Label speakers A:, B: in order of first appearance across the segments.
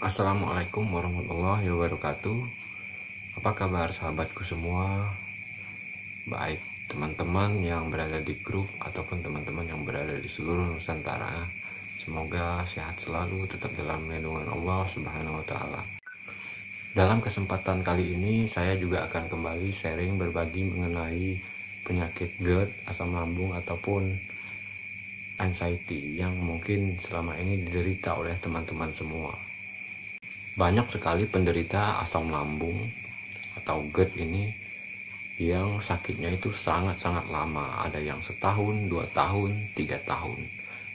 A: Assalamualaikum warahmatullahi wabarakatuh. Apa kabar sahabatku semua? Baik teman-teman yang berada di grup ataupun teman-teman yang berada di seluruh Nusantara, semoga sehat selalu, tetap dalam lindungan Allah Subhanahu wa Ta'ala. Dalam kesempatan kali ini saya juga akan kembali sharing berbagi mengenai penyakit GERD, asam lambung ataupun anxiety yang mungkin selama ini diderita oleh teman-teman semua. Banyak sekali penderita asam lambung atau GERD ini yang sakitnya itu sangat-sangat lama. Ada yang setahun, 2 tahun, 3 tahun.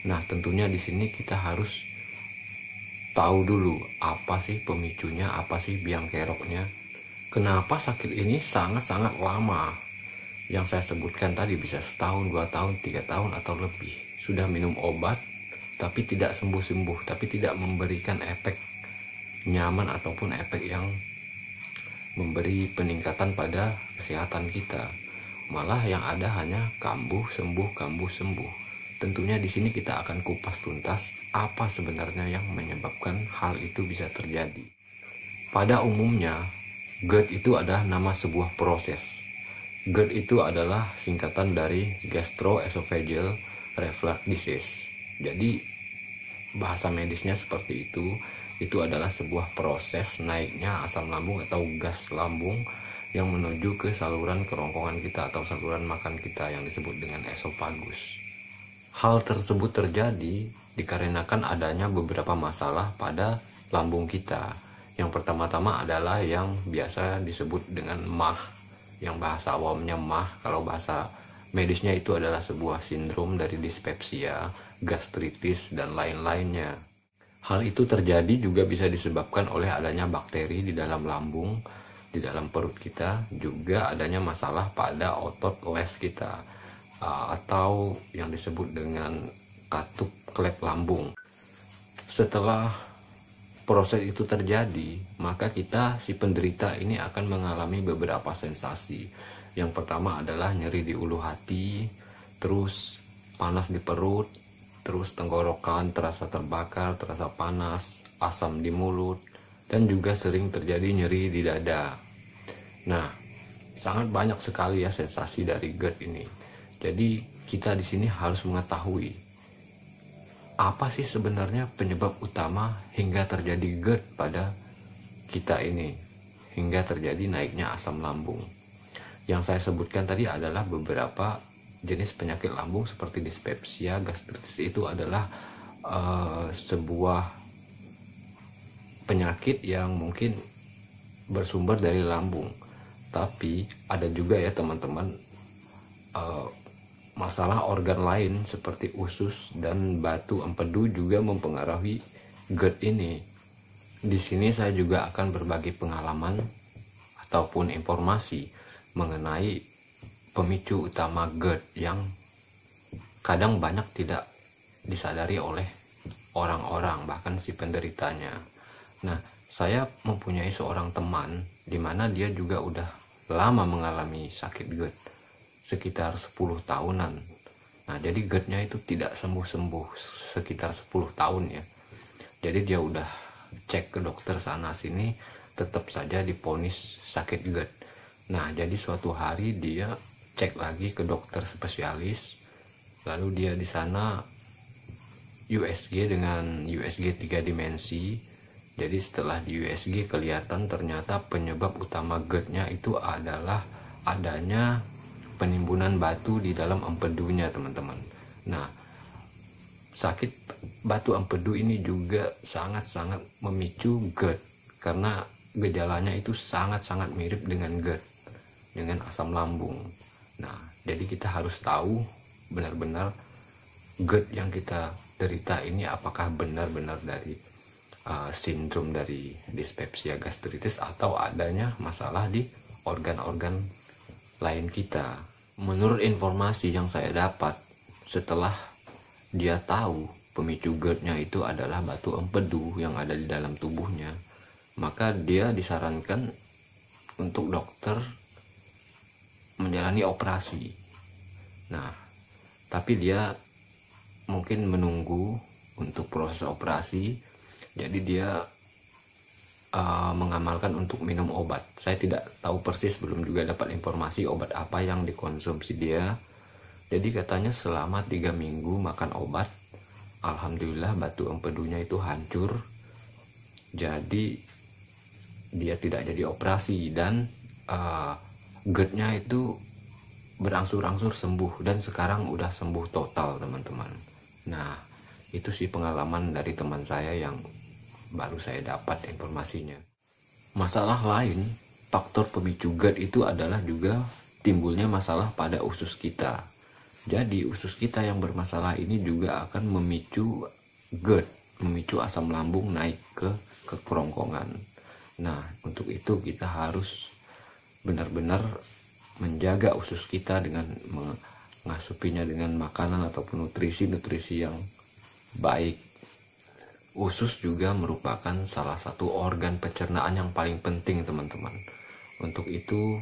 A: Nah, tentunya di sini kita harus tahu dulu apa sih pemicunya, apa sih biang keroknya. Kenapa sakit ini sangat-sangat lama? Yang saya sebutkan tadi bisa setahun, 2 tahun, 3 tahun atau lebih. Sudah minum obat, tapi tidak sembuh-sembuh, tapi tidak memberikan efek nyaman ataupun efek yang memberi peningkatan pada kesehatan kita. Malah yang ada hanya kambuh sembuh, kambuh sembuh. Tentunya di sini kita akan kupas tuntas apa sebenarnya yang menyebabkan hal itu bisa terjadi. Pada umumnya, GERD itu adalah nama sebuah proses. GERD itu adalah singkatan dari gastroesophageal reflux disease. Jadi bahasa medisnya seperti itu adalah sebuah proses naiknya asam lambung atau gas lambung yang menuju ke saluran kerongkongan kita atau saluran makan kita yang disebut dengan esofagus. Hal tersebut terjadi dikarenakan adanya beberapa masalah pada lambung kita. Yang pertama-tama adalah yang biasa disebut dengan MAH, yang bahasa awamnya MAH, kalau bahasa medisnya itu adalah sebuah sindrom dari dispepsia, gastritis, dan lain-lainnya. Hal itu terjadi juga bisa disebabkan oleh adanya bakteri di dalam lambung, di dalam perut kita, juga adanya masalah pada otot les kita, atau yang disebut dengan katup klep lambung. Setelah proses itu terjadi, maka kita, si penderita ini akan mengalami beberapa sensasi. Yang pertama adalah nyeri di ulu hati, terus panas di perut, terus tenggorokan terasa terbakar, terasa panas, asam di mulut, dan juga sering terjadi nyeri di dada. Nah, sangat banyak sekali ya sensasi dari GERD ini. Jadi kita di sini harus mengetahui apa sih sebenarnya penyebab utama hingga terjadi GERD pada kita ini, hingga terjadi naiknya asam lambung. Yang saya sebutkan tadi adalah beberapa jenis penyakit lambung seperti dispepsia, gastritis. Itu adalah sebuah penyakit yang mungkin bersumber dari lambung. Tapi ada juga ya teman-teman masalah organ lain seperti usus dan batu empedu juga mempengaruhi GERD ini. Di sini saya juga akan berbagi pengalaman ataupun informasi mengenai pemicu utama GERD yang kadang banyak tidak disadari oleh orang-orang, bahkan si penderitanya. Nah, saya mempunyai seorang teman di mana dia juga udah lama mengalami sakit GERD, sekitar 10 tahunan. Nah, jadi GERD-nya itu tidak sembuh-sembuh sekitar 10 tahun ya. Jadi dia udah cek ke dokter sana sini, tetap saja divonis sakit GERD. Nah, jadi suatu hari dia cek lagi ke dokter spesialis, lalu dia di sana USG dengan USG 3 dimensi. Jadi setelah di USG kelihatan ternyata penyebab utama GERD-nya itu adalah adanya penimbunan batu di dalam empedunya, teman-teman. Nah, sakit batu empedu ini juga sangat-sangat memicu GERD karena gejalanya itu sangat-sangat mirip dengan GERD, dengan asam lambung. Nah, jadi kita harus tahu benar-benar GERD yang kita derita ini apakah benar-benar dari sindrom dari dispepsia gastritis atau adanya masalah di organ-organ lain kita. Menurut informasi yang saya dapat, setelah dia tahu pemicu GERD-nya itu adalah batu empedu yang ada di dalam tubuhnya, maka dia disarankan untuk dokter menjalani operasi. Nah, tapi dia mungkin menunggu untuk proses operasi, jadi dia mengamalkan untuk minum obat. Saya tidak tahu persis, belum juga dapat informasi obat apa yang dikonsumsi dia. Jadi katanya selama 3 minggu makan obat, alhamdulillah batu empedunya itu hancur. Jadi dia tidak jadi operasi dan GERD-nya itu berangsur-angsur sembuh dan sekarang udah sembuh total, teman-teman. Nah, itu sih pengalaman dari teman saya yang baru saya dapat informasinya. Masalah lain, faktor pemicu GERD itu adalah juga timbulnya masalah pada usus kita. Jadi usus kita yang bermasalah ini juga akan memicu GERD, memicu asam lambung naik ke kerongkongan. Nah, untuk itu kita harus benar-benar menjaga usus kita dengan mengasupinya dengan makanan ataupun nutrisi-nutrisi yang baik. Usus juga merupakan salah satu organ pencernaan yang paling penting, teman-teman. Untuk itu,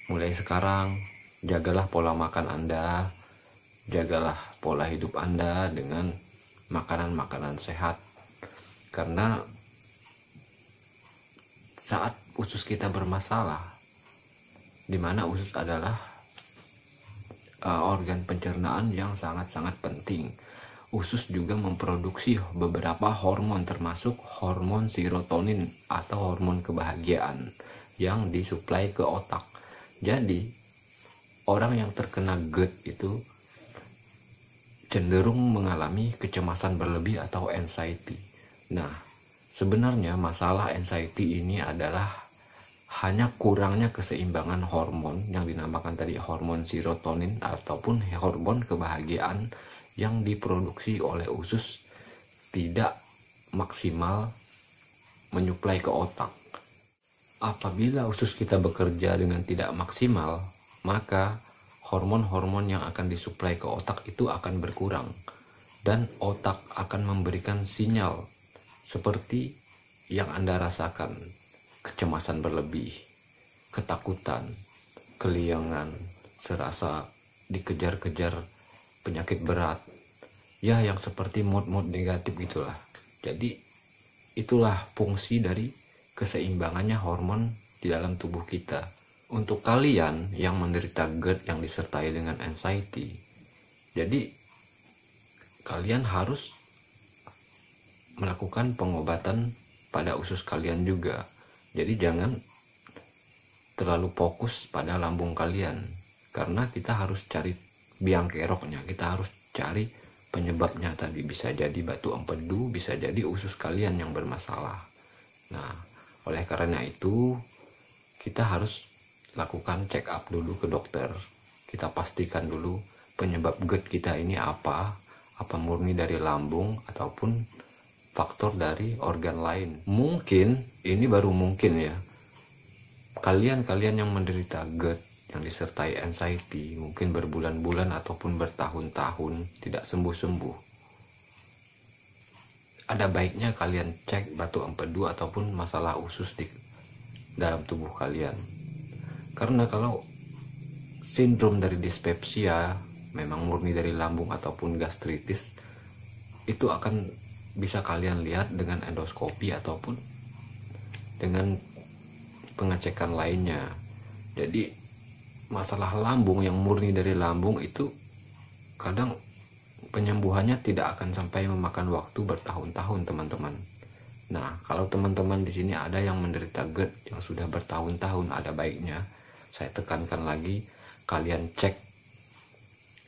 A: mulai sekarang, jagalah pola makan Anda, jagalah pola hidup Anda dengan makanan-makanan sehat. Karena saat usus kita bermasalah, di mana usus adalah organ pencernaan yang sangat-sangat penting. Usus juga memproduksi beberapa hormon, termasuk hormon serotonin atau hormon kebahagiaan yang disuplai ke otak. Jadi orang yang terkena GERD itu cenderung mengalami kecemasan berlebih atau anxiety. Nah, sebenarnya masalah anxiety ini adalah hanya kurangnya keseimbangan hormon yang dinamakan tadi hormon serotonin ataupun hormon kebahagiaan yang diproduksi oleh usus tidak maksimal menyuplai ke otak. Apabila usus kita bekerja dengan tidak maksimal, maka hormon-hormon yang akan disuplai ke otak itu akan berkurang dan otak akan memberikan sinyal seperti yang Anda rasakan, kecemasan berlebih, ketakutan, keliangan, serasa dikejar-kejar penyakit berat, ya yang seperti mood-mood negatif gitulah. Jadi itulah fungsi dari keseimbangannya hormon di dalam tubuh kita. Untuk kalian yang menderita GERD yang disertai dengan anxiety, jadi kalian harus melakukan pengobatan pada usus kalian juga. Jadi jangan terlalu fokus pada lambung kalian, karena kita harus cari biang keroknya, kita harus cari penyebabnya tadi. Bisa jadi batu empedu, bisa jadi usus kalian yang bermasalah. Nah, oleh karena itu kita harus lakukan check up dulu ke dokter. Kita pastikan dulu penyebab GERD kita ini apa murni dari lambung ataupun faktor dari organ lain. Mungkin ini baru mungkin ya, kalian yang menderita GERD yang disertai anxiety mungkin berbulan-bulan ataupun bertahun-tahun tidak sembuh-sembuh. Ada baiknya kalian cek batu empedu ataupun masalah usus di dalam tubuh kalian. Karena kalau sindrom dari dispepsia memang murni dari lambung ataupun gastritis, itu akan bisa kalian lihat dengan endoskopi ataupun dengan pengecekan lainnya. Jadi masalah lambung yang murni dari lambung itu kadang penyembuhannya tidak akan sampai memakan waktu bertahun-tahun, teman-teman. Nah, kalau teman-teman di sini ada yang menderita GERD yang sudah bertahun-tahun, ada baiknya saya tekankan lagi, kalian cek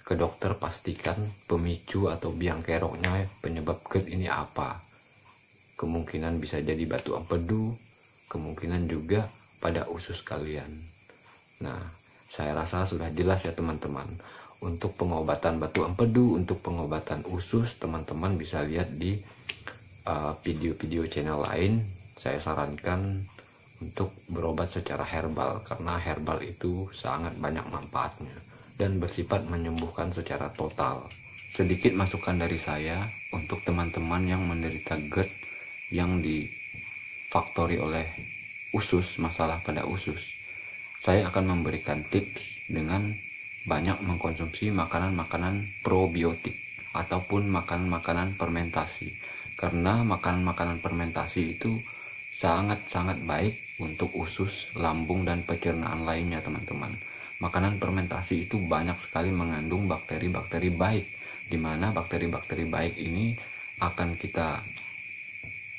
A: ke dokter, pastikan pemicu atau biang keroknya penyebab GERD ini apa. Kemungkinan bisa jadi batu empedu, kemungkinan juga pada usus kalian. Nah, saya rasa sudah jelas ya teman-teman. Untuk pengobatan batu empedu, untuk pengobatan usus, teman-teman bisa lihat di video-video channel lain. Saya sarankan untuk berobat secara herbal, karena herbal itu sangat banyak manfaatnya dan bersifat menyembuhkan secara total. Sedikit masukan dari saya untuk teman-teman yang menderita GERD yang difaktori oleh usus, masalah pada usus. Saya akan memberikan tips dengan banyak mengkonsumsi makanan-makanan probiotik ataupun makanan-makanan fermentasi. Karena makanan-makanan fermentasi itu sangat-sangat baik untuk usus, lambung, dan pencernaan lainnya teman-teman. Makanan fermentasi itu banyak sekali mengandung bakteri-bakteri baik, di mana bakteri-bakteri baik ini akan kita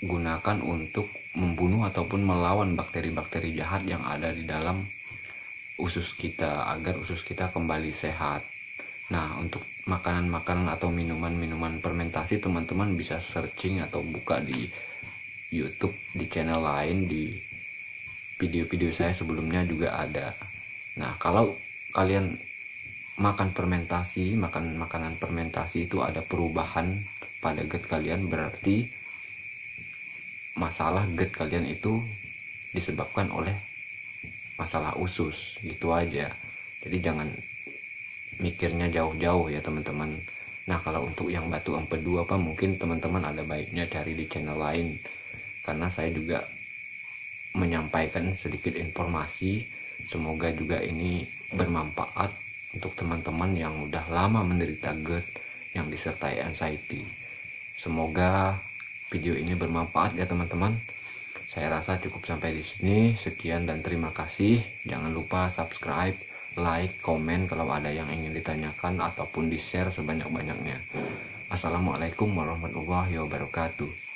A: gunakan untuk membunuh ataupun melawan bakteri-bakteri jahat yang ada di dalam usus kita agar usus kita kembali sehat. Nah, untuk makanan-makanan atau minuman-minuman fermentasi teman-teman bisa searching atau buka di YouTube, di channel lain, di video-video saya sebelumnya juga ada. Nah, kalau kalian makan makanan fermentasi itu ada perubahan pada gut kalian, berarti masalah gut kalian itu disebabkan oleh masalah usus, gitu aja. Jadi jangan mikirnya jauh-jauh ya teman-teman. Nah, kalau untuk yang batu empedu apa, mungkin teman-teman ada baiknya cari di channel lain, karena saya juga menyampaikan sedikit informasi. Semoga juga ini bermanfaat untuk teman-teman yang udah lama menderita GERD yang disertai anxiety. Semoga video ini bermanfaat ya teman-teman. Saya rasa cukup sampai di sini. Sekian dan terima kasih. Jangan lupa subscribe, like, komen kalau ada yang ingin ditanyakan ataupun di-share sebanyak-banyaknya. Assalamualaikum warahmatullahi wabarakatuh.